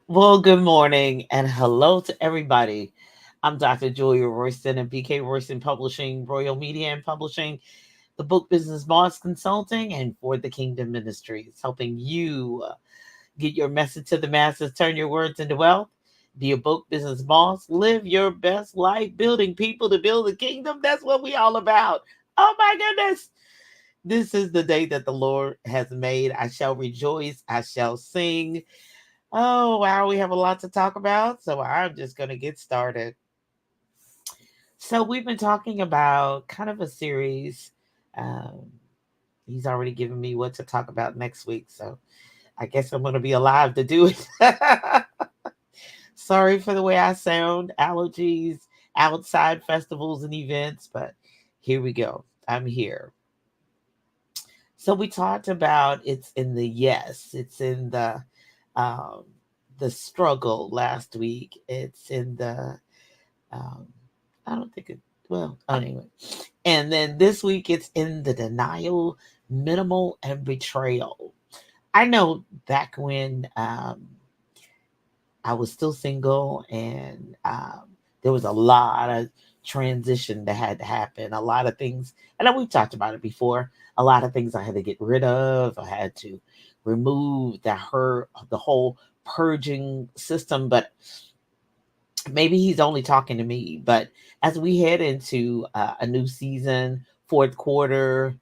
Well, good morning and hello to everybody. I'm Dr. Julia Royston and BK Royston Publishing, Royal Media and Publishing, the Book Business Boss Consulting, and For the Kingdom Ministries, helping you get your message to the masses, turn your words into wealth, be a book business boss, live your best life, building people to build the kingdom. That's what we all about. Oh my goodness. This is the day that the Lord has made. I shall rejoice. I shall sing. Oh, wow, we have a lot to talk about. So I'm just going to get started. So we've been talking about kind of a series. Um, he's already given me what to talk about next week. So I guess I'm going to be alive to do it. Sorry for the way I sound, allergies, outside festivals and events, but here we go. I'm here. So we talked about it's in the yes, it's in um, the struggle last week. It's in the um, I don't think it well anyway. And then this week it's in the denial, minimal, and betrayal. I know back when I was still single and there was a lot of transition that had to happen, a lot of things. And we've talked about it before. A lot of things I had to get rid of. I had to remove the whole purging system. But maybe he's only talking to me. But as we head into a new season, fourth quarter,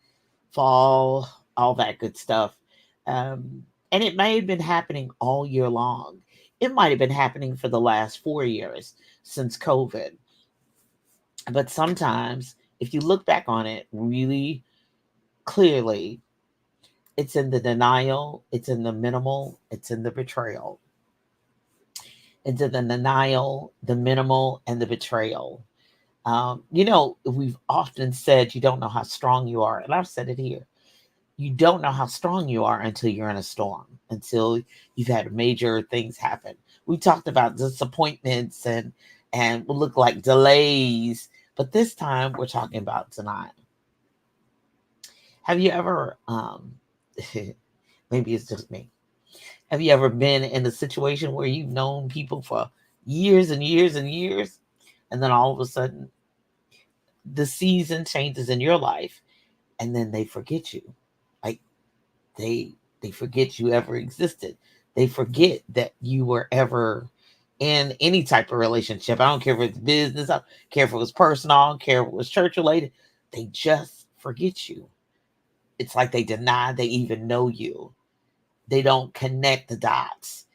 fall, all that good stuff. And it may have been happening all year long. It might have been happening for the last 4 years since COVID. But sometimes, if you look back on it really clearly, it's in the denial, it's in the minimal, it's in the betrayal. It's in the denial, the minimal, and the betrayal. We've often said you don't know how strong you are, and I've said it here. You don't know how strong you are until you're in a storm, until you've had major things happen. We talked about disappointments and will look like delays, but this time we're talking about tonight. Have you ever maybe it's just me. Have you ever been in a situation where you've known people for years and years and years, and then all of a sudden the season changes in your life, and then they forget you? Like they they forget you ever existed. They forget that you were ever in any type of relationship. I don't care if it's business, I don't care if it was personal, I don't care if it was church related. They just forget you. It's like they deny they even know you. They don't connect the dots.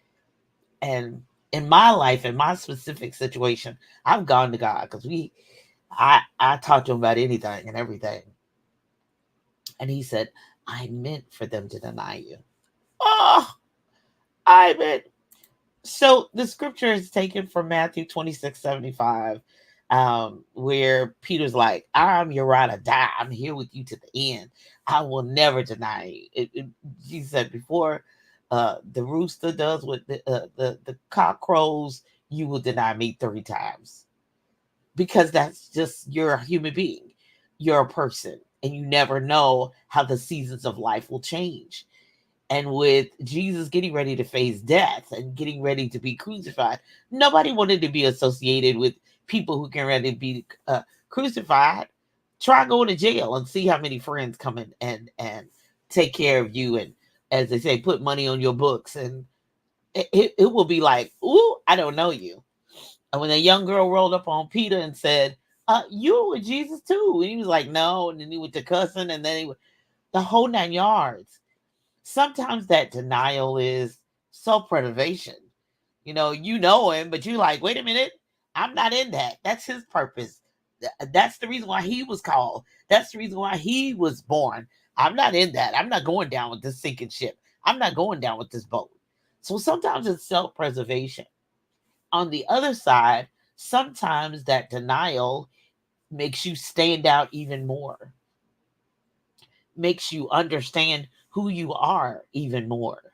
And in my life, in my specific situation, I've gone to God because I talked to him about anything and everything. And he said, I meant for them to deny you. Oh, I meant. So the scripture is taken from Matthew 26:75, where Peter's like, I'm your ride or die. I'm here with you to the end. I will never deny you. Jesus said, before the rooster does what the cock crows, you will deny me 3 times. Because that's just, you're a human being. You're a person. And you never know how the seasons of life will change. And with Jesus getting ready to face death and getting ready to be crucified, nobody wanted to be associated with people who get ready to be crucified. Try going to jail and see how many friends come in and take care of you, and, as they say, put money on your books. And it will be like, ooh, I don't know you. And when a young girl rolled up on Peter and said, you were with Jesus too. And he was like, no. And then he went to cussing, and then the whole 9 yards. Sometimes that denial is self-preservation. You know him, but you're like, wait a minute, I'm not in that. That's his purpose. That's the reason why he was called. That's the reason why he was born. I'm not in that. I'm not going down with this sinking ship. I'm not going down with this boat. So sometimes it's self-preservation. On the other side, sometimes that denial makes you stand out even more, makes you understand who you are even more.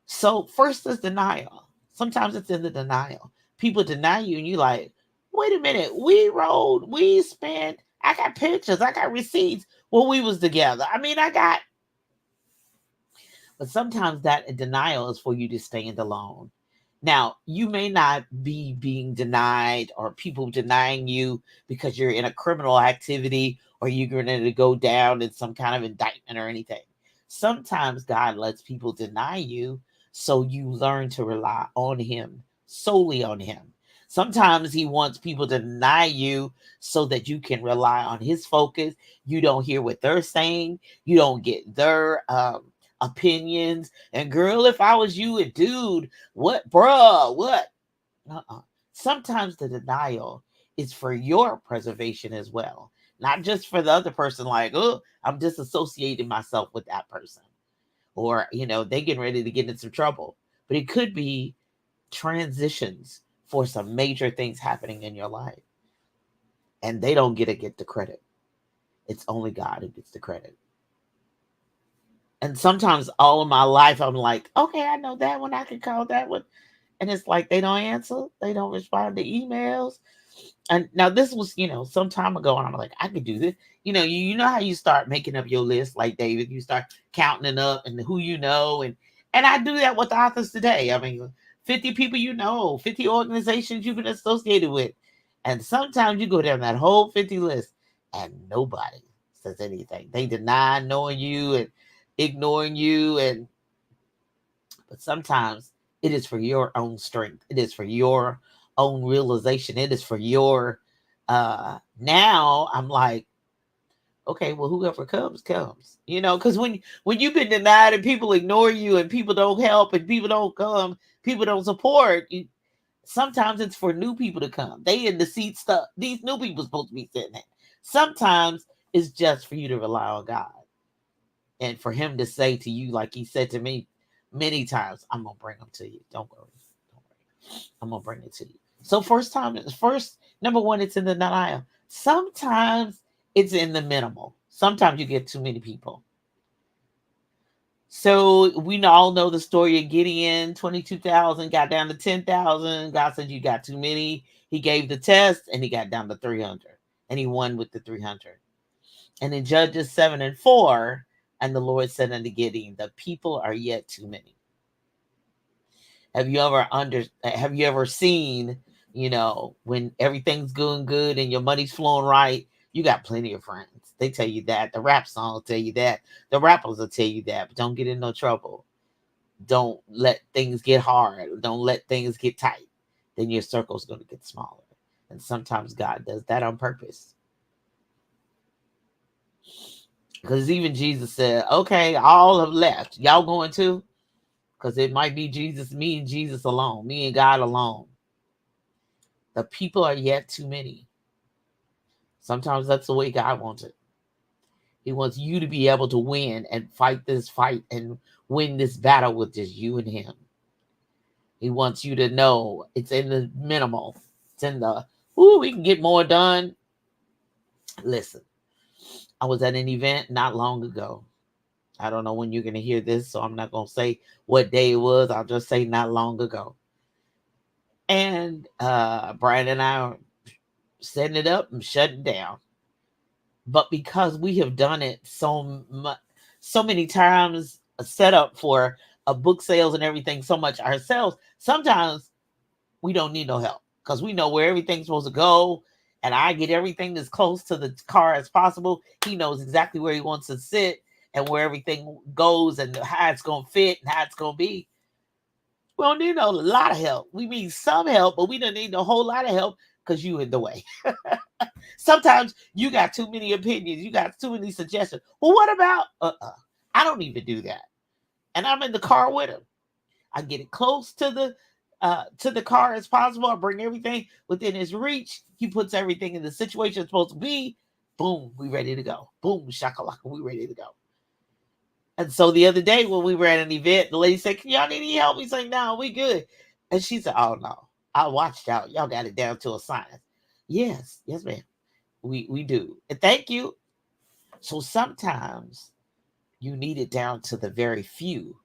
So first is denial. Sometimes it's in the denial. People deny you, and you like, wait a minute, we rode, we spent, I got pictures, I got receipts when we was together. I mean, I got, but sometimes that denial is for you to stand alone. Now, you may not be being denied or people denying you because you're in a criminal activity or you're going to go down in some kind of indictment or anything. Sometimes God lets people deny you so you learn to rely on Him, solely on Him. Sometimes He wants people to deny you so that you can rely on His focus. You don't hear what they're saying, you don't get their opinions. And girl, if I was you, a dude, what, bruh, what? Uh-uh. Sometimes the denial is for your preservation as well, not just for the other person. Like, oh, I'm disassociating myself with that person, or they getting ready to get in some trouble. But it could be transitions for some major things happening in your life, and they don't get the credit. It's only God who gets the credit. And sometimes all of my life, I'm like, okay, I know that one. I can call that one. And it's like they don't answer. They don't respond to emails. And now this was, some time ago. And I'm like, I could do this. You know how you start making up your list, like David. You start counting it up and who you know. And I do that with the authors today. I mean, 50 people 50 organizations you've been associated with. And sometimes you go down that whole 50 list and nobody says anything. They deny knowing you and ignoring you. But sometimes it is for your own strength. It is for your own realization. It is for your now I'm like, okay, well, whoever comes because when you've been denied and people ignore you and people don't help and people don't come, people don't support you, sometimes it's for new people to come. They in the seat stuff. These new people supposed to be sitting there. Sometimes it's just for you to rely on God and for Him to say to you, like He said to me many times, I'm gonna bring them to you. Don't worry. I'm gonna bring it to you. So number one, it's in the denial. Sometimes it's in the minimal. Sometimes you get too many people. So we all know the story of Gideon, 22,000, got down to 10,000. God said, you got too many. He gave the test and he got down to 300 and he won with the 300. And in Judges 7:4, and the Lord said unto Gideon, the people are yet too many. Have you ever seen, when everything's going good and your money's flowing right, you got plenty of friends. They tell you that. The rap song will tell you that. The rappers will tell you that. But don't get in no trouble. Don't let things get hard. Don't let things get tight. Then your circle's going to get smaller. And sometimes God does that on purpose. Because even Jesus said, okay, all have left. Y'all going too? Because it might be me and Jesus alone, me and God alone. The people are yet too many. Sometimes that's the way God wants it. He wants you to be able to win and fight this fight and win this battle with just you and Him. He wants you to know it's in the minimal. It's in the, we can get more done. Listen, I was at an event not long ago. I don't know when you're going to hear this, so I'm not going to say what day it was. I'll just say not long ago. And Brian and I are setting it up and shutting down. But because we have done it so many times, a setup for a book sales and everything so much ourselves, sometimes we don't need no help because we know where everything's supposed to go. And I get everything as close to the car as possible. He knows exactly where he wants to sit and where everything goes and how it's going to fit and how it's going to be. We don't need a lot of help. We need some help, but we don't need a whole lot of help because you in the way. Sometimes you got too many opinions. You got too many suggestions. Well, what about, I don't even do that. And I'm in the car with him. I get it close to the car as possible. I bring everything within his reach. He puts everything in the situation it's supposed to be. Boom, we ready to go. Boom, shakalaka, we ready to go. And so the other day when we were at an event, the lady said, can y'all need any help? We said, no, we good. And she said, oh no, I watched out. Y'all got it down to a science. Yes, ma'am. We do. And thank you. So sometimes you need it down to the very few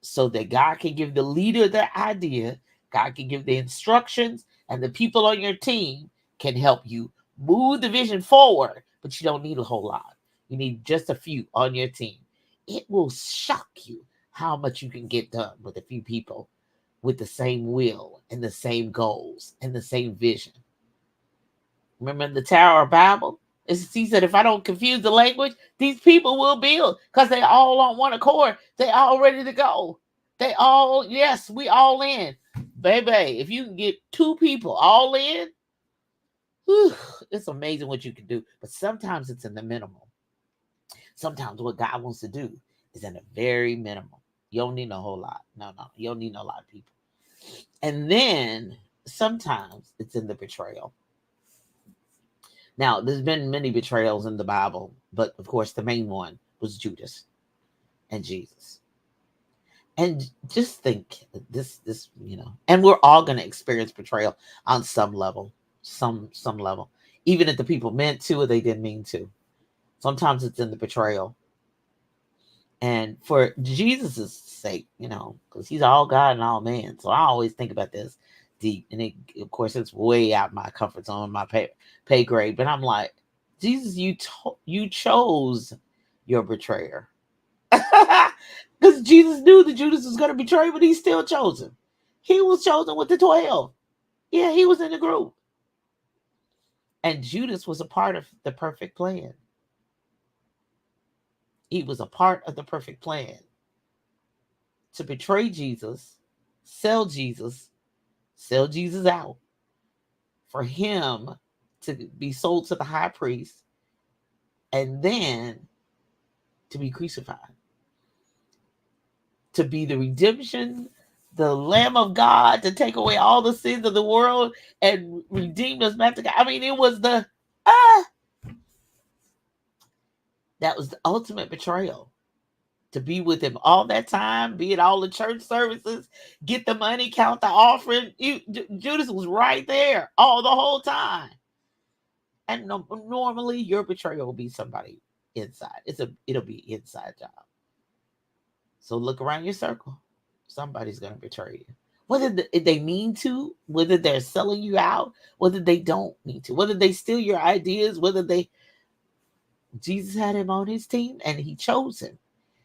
so that God can give the leader the idea, God can give the instructions, and the people on your team can help you move the vision forward, but you don't need a whole lot. You need just a few on your team. It will shock you how much you can get done with a few people with the same will and the same goals and the same vision. Remember in the Tower of Babel? He said, if I don't confuse the language, these people will build because they all on one accord. They all ready to go. They all, yes, we all in. Baby, if you can get two people all in, whew, it's amazing what you can do. But sometimes it's in the minimal. Sometimes what God wants to do is in a very minimal. You don't need a whole lot. No, you don't need a lot of people. And then sometimes it's in the betrayal. Now, there's been many betrayals in the Bible, but of course, the main one was Judas and Jesus. And just think this, and we're all going to experience betrayal on some level, some level, even if the people meant to or they didn't mean to. Sometimes it's in the betrayal. And for Jesus's sake, because he's all God and all man. So I always think about this deep. And of course, it's way out my comfort zone, my pay grade. But I'm like, Jesus, you chose your betrayer. Because Jesus knew that Judas was going to betray, but he still chose him. He was chosen with the 12. Yeah, he was in the group. And Judas was a part of the perfect plan. He was a part of the perfect plan to betray Jesus, sell Jesus out, for him to be sold to the high priest, and then to be crucified, to be the redemption, the Lamb of God, to take away all the sins of the world and redeem us back to God. I mean, it was that was the ultimate betrayal. To be with him all that time, be at all the church services, get the money, count the offering. Judas was right there the whole time. And normally your betrayal will be somebody inside. It'll be inside job. So look around your circle. Somebody's going to betray you. Whether they mean to, whether they're selling you out, whether they don't mean to, whether they steal your ideas, Jesus had him on his team and he chose him.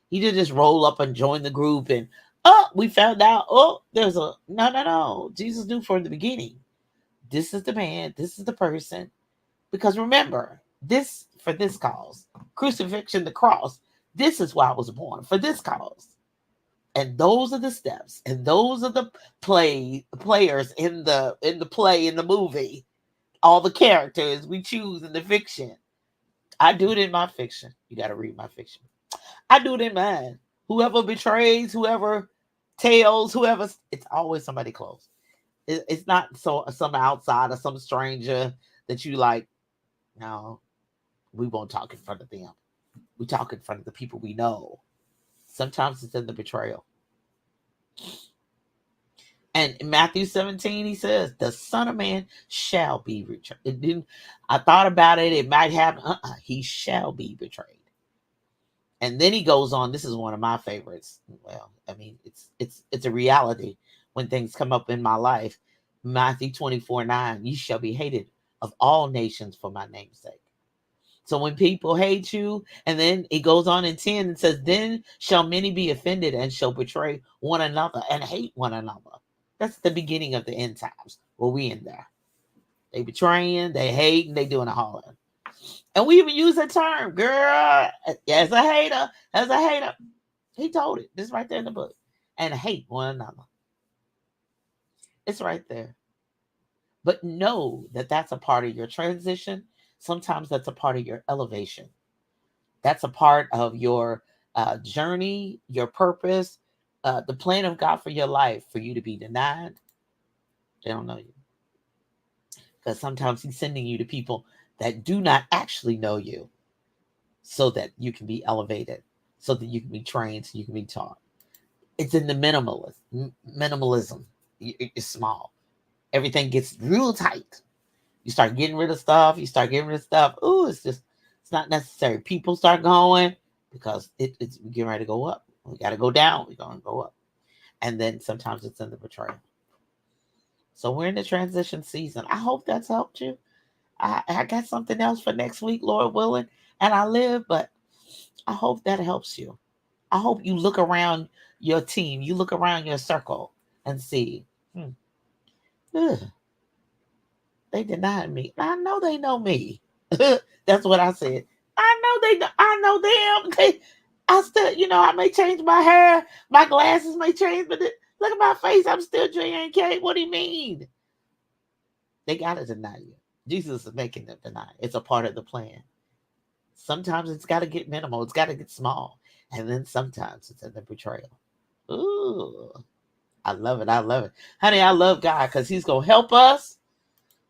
He didn't just roll up and join the group and, we found out, there's no. Jesus knew from the beginning, this is the man, this is the person. Because remember, for this cause, crucifixion, the cross, this is why I was born, for this cause. And those are the steps, and those are the players in the play, in the movie, all the characters we choose in the fiction. I do it in my fiction. You got to read my fiction. I do it in mine. Whoever betrays, whoever tells, it's always somebody close. It's not some outsider, some stranger that you like. No, we won't talk in front of them. We talk in front of the people we know. Sometimes it's in the betrayal. And in Matthew 17, he says, the Son of Man shall be betrayed. I thought about it. It might happen. He shall be betrayed. And then he goes on. This is one of my favorites. Well, I mean, it's a reality when things come up in my life. Matthew 24:9, you shall be hated of all nations for my name's sake. So when people hate you, and then it goes on in 10 and says, then shall many be offended and shall betray one another and hate one another. That's the beginning of the end times. Well, we in there. They betraying, they hating, they doing a hollering. And we even use that term, girl, as a hater. He told it. This right there in the book. And hate one another. It's right there. But know that that's a part of your transition. Sometimes that's a part of your elevation. That's a part of your journey, your purpose, the plan of God for your life. For you to be denied, they don't know you. Because sometimes he's sending you to people that do not actually know you, so that you can be elevated, so that you can be trained, so you can be taught. It's in the minimalism. It's small. Everything gets real tight. You start getting rid of stuff. Ooh, it's not necessary. People start going because it's getting ready to go up. We got to go down. We're going to go up. And then sometimes it's in the betrayal. So we're in the transition season. I hope that's helped you. I got something else for next week, Lord willing, and I live, but I hope that helps you. I hope you look around your team. You look around your circle. and see. Ugh, they denied me. I know they know me. That's what I said. I know they. I know them. I still, I may change my hair, my glasses may change, but look at my face. I'm still J&K. What do you mean? They gotta deny you. Jesus is making them deny. It's a part of the plan. Sometimes it's got to get minimal. It's got to get small, and then sometimes it's in the betrayal. Ooh, I love it. I love it, honey. I love God because He's gonna help us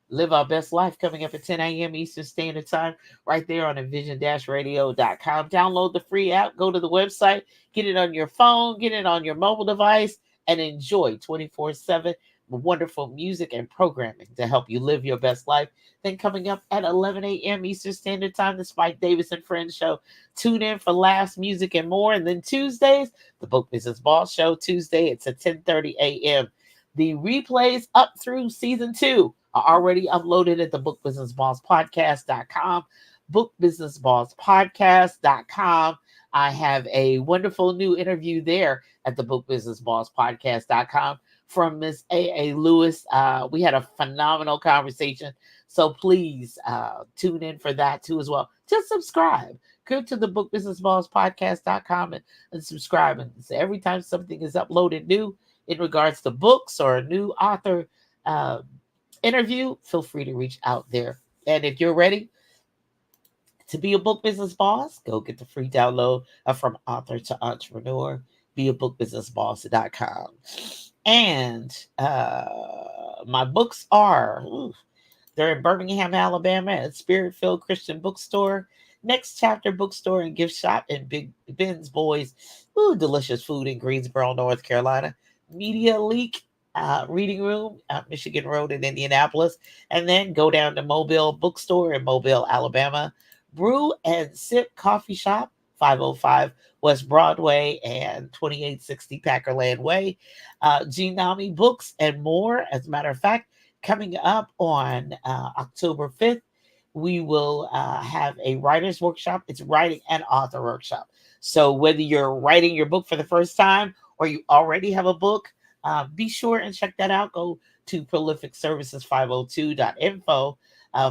live our best life. Coming up at 10 a.m. Eastern Standard Time, right there on envision-radio.com. Download the free app, go to the website, get it on your phone, get it on your mobile device, and enjoy 24/7 wonderful music and programming to help you live your best life. Then coming up at 11 a.m. Eastern Standard Time, the Spike Davis and Friends Show. Tune in for laughs, music, and more. And then Tuesdays, the Book Business Boss Show. Tuesday, it's at 10:30 a.m. The replays up through season 2 are already uploaded at the bookbusinessbosspodcast.com. Bookbusinessbosspodcast.com. I have a wonderful new interview there at the bookbusinessbosspodcast.com from Miss A.A. Lewis. We had a phenomenal conversation. So please tune in for that too as well. Just subscribe. Go to the bookbusinessbosspodcast.com and subscribe. And so every time something is uploaded new in regards to books or a new author interview, feel free to reach out there. And if you're ready to be a book business boss, go get the free download from Author to Entrepreneur, beabookbusinessboss.com. And my books are, they're in Birmingham, Alabama at Spirit-Filled Christian Bookstore, Next Chapter Bookstore and Gift Shop in Big Ben's Boys, delicious food in Greensboro, North Carolina, Media Leak Reading Room, Michigan Road in Indianapolis, and then go down to Mobile Bookstore in Mobile, Alabama, Brew and Sip Coffee Shop, 505 West Broadway and 2860 Packerland Way, Ginami Books and more. As a matter of fact, coming up on October 5th, we will have a writer's workshop. It's writing and author workshop. So whether you're writing your book for the first time or you already have a book, be sure and check that out. Go to prolificservices502.info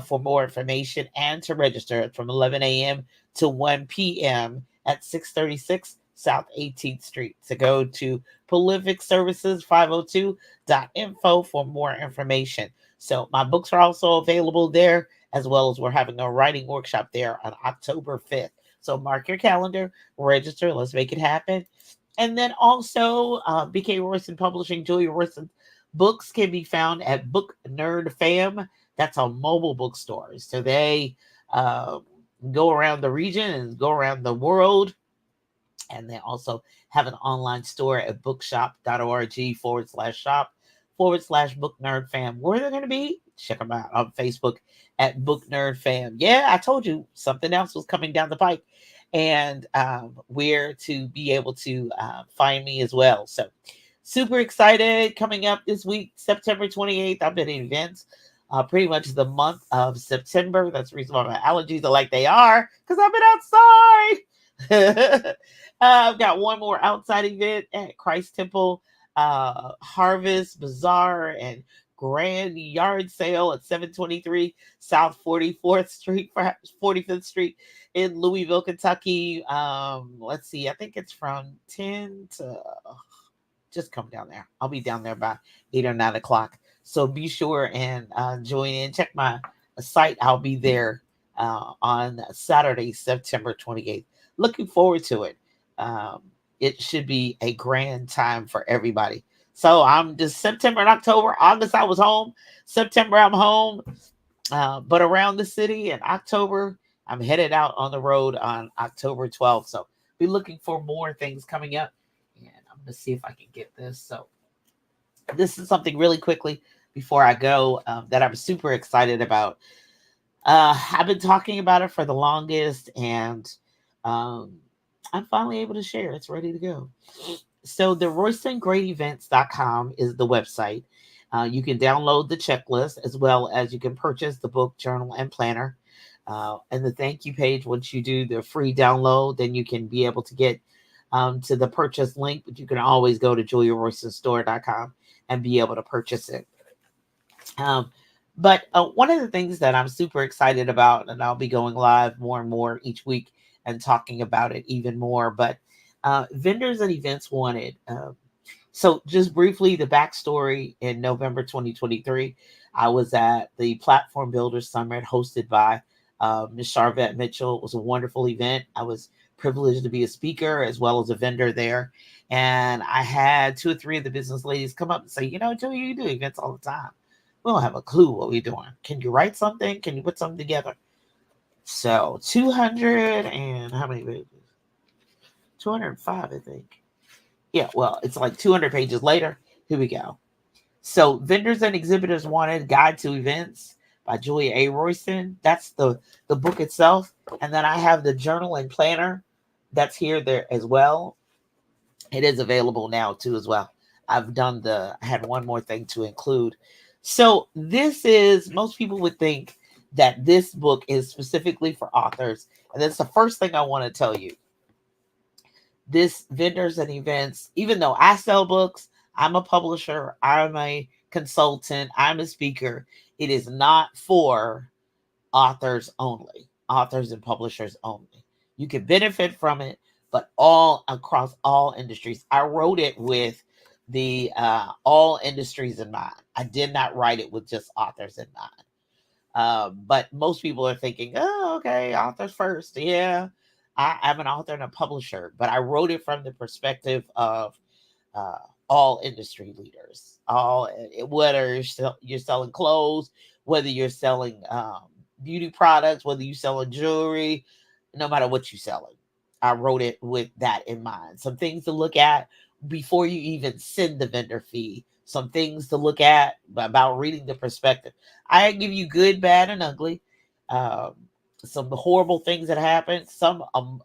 for more information and to register from 11 a.m. to 1 p.m. at 636 South 18th Street. So go to prolificservices502.info for more information. So my books are also available there, as well as we're having a writing workshop there on October 5th. So mark your calendar, register, let's make it happen. And then also, BK Royston Publishing, Julia Royston books can be found at Book Nerd Fam. That's a mobile bookstore. So they go around the region and go around the world. And they also have an online store at bookshop.org/shop/Book Nerd Fam. Where they're going to be, check them out on Facebook at Book Nerd Fam. Yeah, I told you something else was coming down the pike, and where to be able to find me as well. So super excited. Coming up this week, September 28th, I've been at events pretty much the month of September. That's the reason why my allergies are like they are, because I've been outside. I've got one more outside event at Christ Temple Harvest Bazaar and Grand Yard Sale at 723 South 45th Street in Louisville, Kentucky. Let's see, I think it's from 10 to just come down there. I'll be down there by 8 or 9 o'clock. So be sure and join in. Check my site. I'll be there on Saturday, September 28th. Looking forward to it. It should be a grand time for everybody. So I'm just September and October. August, I was home. September, I'm home. But around the city in October, I'm headed out on the road on October 12th. So be looking for more things coming up. And I'm going to see if I can get this. So this is something really quickly before I go that I'm super excited about. I've been talking about it for the longest, and I'm finally able to share. It's ready to go. So the RoystonGreatEvents.com is the website. You can download the checklist, as well as you can purchase the book, journal, and planner. And the thank you page, once you do the free download, then you can be able to get to the purchase link. But you can always go to JuliaRoystonStore.com and be able to purchase it. Um, but one of the things that I'm super excited about, and I'll be going live more and more each week and talking about it even more, but vendors and events wanted. So just briefly, the backstory: in November 2023, I was at the Platform Builders Summit hosted by Ms. Charvette Mitchell. It was a wonderful event. I was privileged to be a speaker as well as a vendor there. And I had two or three of the business ladies come up and say, Joey, you do events all the time. We don't have a clue what we're doing. Can you write something? Can you put something together? So 200 and how many pages? 205, I think. Yeah, well, it's like 200 pages later. Here we go. So Vendors and Exhibitors Wanted, Guide to Events by Julia A. Royston. That's the book itself. And then I have the journal and planner that's here there as well. It is available now too as well. I had one more thing to include. So this is, most people would think that this book is specifically for authors. And that's the first thing I want to tell you. This Vendors and Events, even though I sell books, I'm a publisher, I'm a consultant, I'm a speaker, it is not for authors only, authors and publishers only. You can benefit from it, but all across all industries. I wrote it with the all industries in mind. I did not write it with just authors in mind. But most people are thinking, oh, okay, authors first. Yeah, I'm an author and a publisher, but I wrote it from the perspective of uh, all industry leaders. Whether you're selling clothes, whether you're selling beauty products, whether you're selling jewelry, no matter what you're selling. I wrote it with that in mind. Some things to look at before you even send the vendor fee. Some things to look at about reading the perspective. I give you good, bad, and ugly. Um, some horrible things that happened.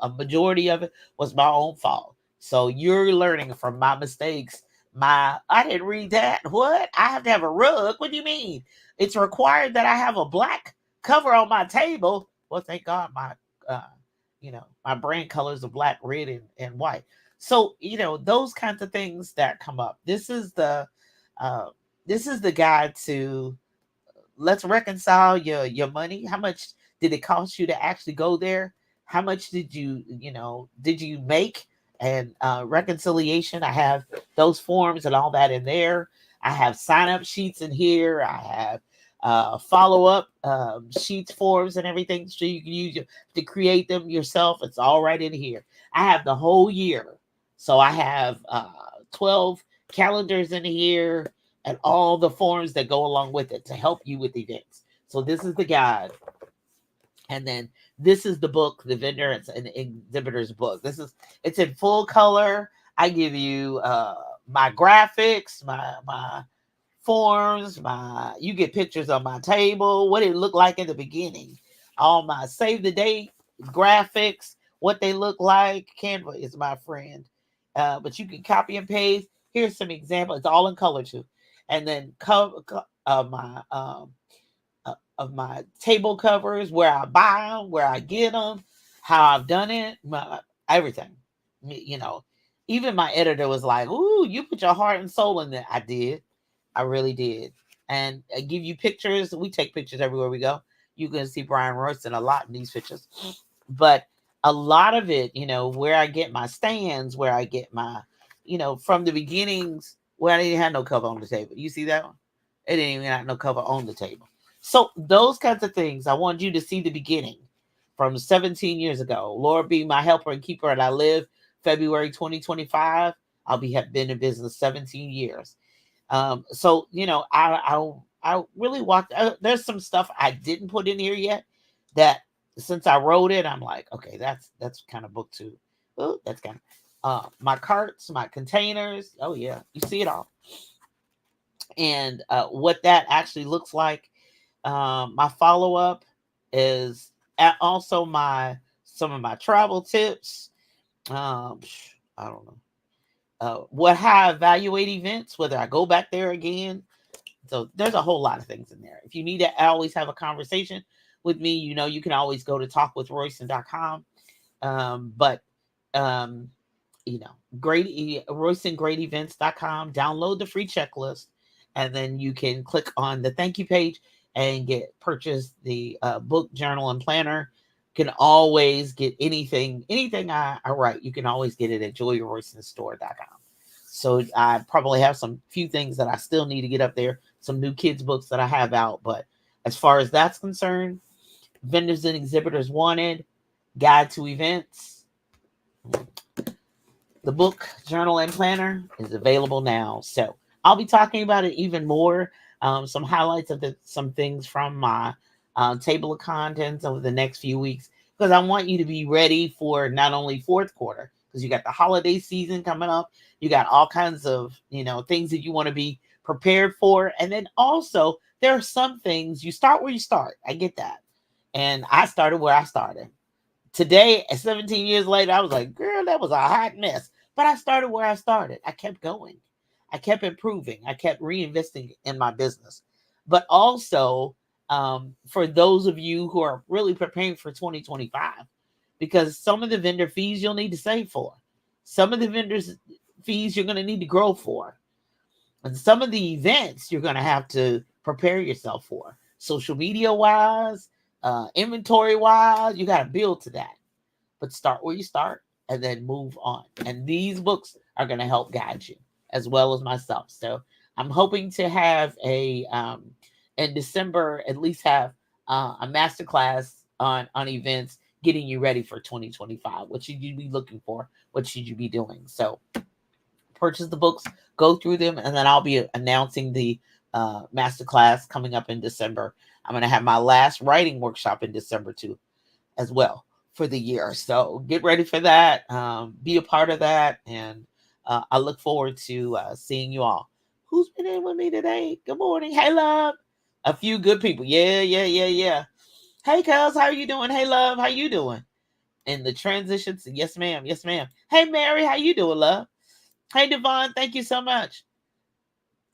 A majority of it was my own fault. So you're learning from my mistakes. I didn't read that. What? I have to have a rug? What do you mean? It's required that I have a black cover on my table. Well, thank God uh, my brand colors are black, red, and white. So, those kinds of things that come up. Uh, this is the guide to, let's reconcile your money. How much did it cost you to actually go there? How much did you make? And reconciliation. I have those forms and all that in there. I have sign up sheets in here. I have follow up sheets, forms, and everything, so you can use to create them yourself. It's all right in here. I have the whole year, so I have 12 calendars in here and all the forms that go along with it to help you with events. So this is the guide. And then this is the book, the vendor and exhibitor's book. It's in full color. I give you my graphics, my forms, you get pictures of my table, what it looked like in the beginning, all my save the date graphics, what they look like. Canva is my friend. But you can copy and paste. Here's some examples. It's all in color too. And then of my table covers, where I buy them, where I get them, how I've done it, everything. Even my editor was like, "Ooh, you put your heart and soul in that." I did. I really did. And I give you pictures. We take pictures everywhere we go. You can see Brian Royston a lot in these pictures. But a lot of it, where I get my stands, where I get my, from the beginnings, where I didn't have no cover on the table. You see that one? It didn't even have no cover on the table. So those kinds of things, I want you to see the beginning from 17 years ago. Lord be my helper and keeper, and I live February 2025. Have been in business 17 years. So I really walked. There's some stuff I didn't put in here yet that since I wrote it, I'm like, okay, that's kind of book two. Oh, that's kind of my carts, my containers. Oh yeah, you see it all, and what that actually looks like. My follow up is also some of my travel tips. I don't know. How I evaluate events, whether I go back there again. So there's a whole lot of things in there. If you need to always have a conversation with me, you can always go to talkwithroyston.com. But great RoystonGreatEvents.com. Download the free checklist. and then you can click on the thank you page and purchase the book, journal, and planner. You can always get anything I write. You can always get it at juliaroystonstore.com. So I probably have some few things that I still need to get up there, some new kids books that I have out. But as far as that's concerned, vendors and exhibitors wanted, guide to events, the book, journal, and planner is available now. So I'll be talking about it even more. Some highlights of some things from my table of contents over the next few weeks, because I want you to be ready for not only fourth quarter, because you got the holiday season coming up. You got all kinds of, things that you want to be prepared for. And then also there are some things you start where you start. I get that. And I started where I started. Today, at 17 years later, I was like, girl, that was a hot mess. But I started where I started. I kept going. I kept improving. I kept reinvesting in my business. But also, for those of you who are really preparing for 2025, because some of the vendor fees you'll need to save for. Some of the vendors fees you're going to need to grow for. And some of the events you're going to have to prepare yourself for. Social media wise, inventory wise, you got to build to that. But start where you start and then move on. And these books are going to help guide you as well as myself. So I'm hoping to have in December, at least have a masterclass on events, getting you ready for 2025. What should you be looking for? What should you be doing? So purchase the books, go through them, and then I'll be announcing the masterclass coming up in December. I'm going to have my last writing workshop in December too, as well, for the year. So get ready for that. Be a part of that. And I look forward to seeing you all. Who's been in with me today? Good morning. Hey, love. A few good people. Yeah. Hey, cuz, how are you doing? Hey, love, how you doing? In the transitions. Yes, ma'am. Yes, ma'am. Hey, Mary, how you doing, love? Hey, Devon, thank you so much.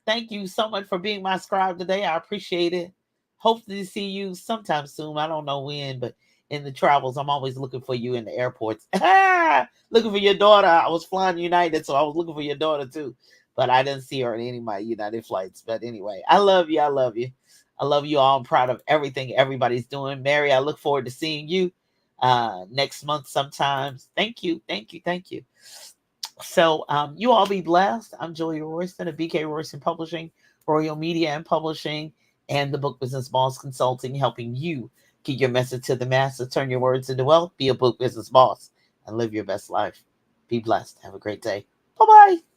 Thank you so much for being my scribe today. I appreciate it. Hopefully to see you sometime soon. I don't know when, but in the travels, I'm always looking for you in the airports. Looking for your daughter. I was flying United, so I was looking for your daughter too. But I didn't see her in any of my United flights. But anyway, I love you. I love you. I love you all. I'm proud of everything everybody's doing. Mary, I look forward to seeing you next month sometimes. Thank you. Thank you. Thank you. So you all be blessed. I'm Julia Royston of BK Royston Publishing, Royal Media and Publishing, and the Book Business Boss Consulting, helping you get your message to the masses, turn your words into wealth, be a book business boss, and live your best life. Be blessed. Have a great day. Bye-bye.